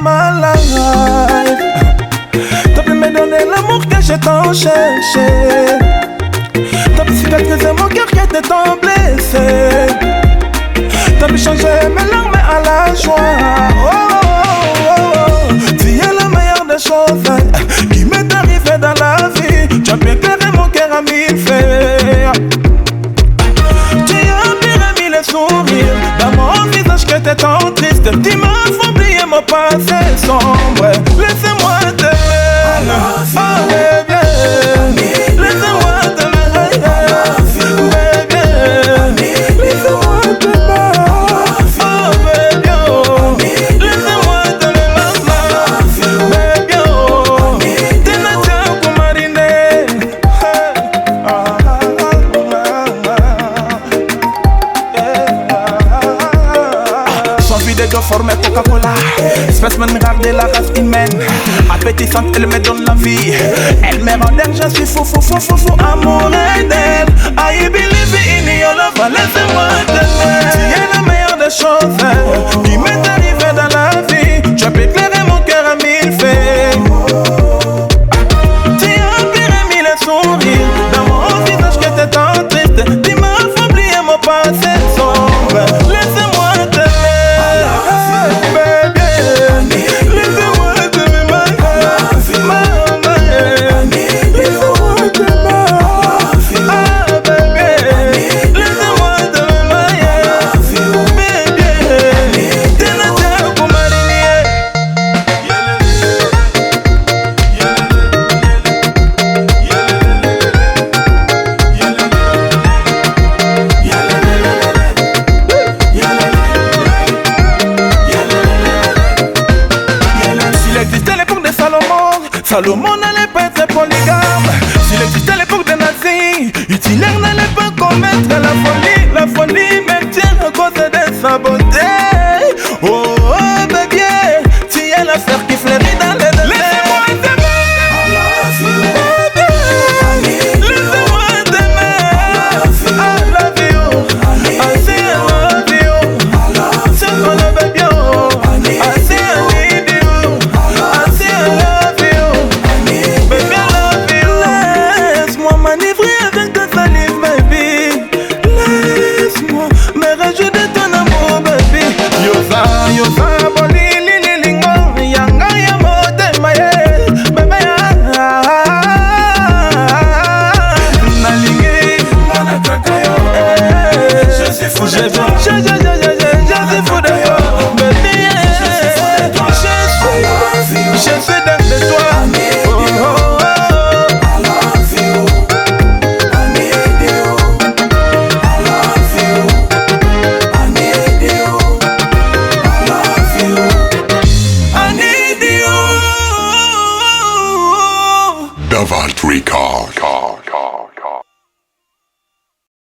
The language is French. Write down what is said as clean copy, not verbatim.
ma life. T'as pu me donner l'amour que j'ai tant cherché. T'as pu cicatriser mon cœur qui était tant blessé. T'as pu changer mes larmes à la joie. Oh, oh, oh, oh. Tu es la meilleure des choses qui m'est arrivée dans la vie. Tu as pu éclairer mon cœur à mille feux. Tu as pu remis les sourires dans mon visage qui était tant triste. Tu m'as fait oublier mon passé sombre. Laissez-moi t'aimer. Oh baby, laissez-moi t'aimer. Baby, laissez-moi t'aimer. Oh baby, oh, laissez-moi t'aimer maman. Baby, oh, t'es nature pour mariner. Son vidéo de forme Coca-Cola. Spécimen regarder la race humaine. Appétissante, elle me donne la vie. Elle me rend d'air, je suis fou, fou, fou, fou, fou, amoureux d'elle. I believe in your love, laissez-moi t'aimer. Tu es la meilleure des choses qui m'est arrivée dans la vie. Tu as pu éclairer mon cœur à mille feux. Tu as pu remis les sourires dans mon visage qui était tant triste. Tu m'as fait oublier mon passé sombre. Laissez-moi t'aimer. Salomon n'allait pas être polygame. S'il existait l'époque des nazis, Hitler n'allait pas commettre la folie. La folie me tient à cause de sa beauté.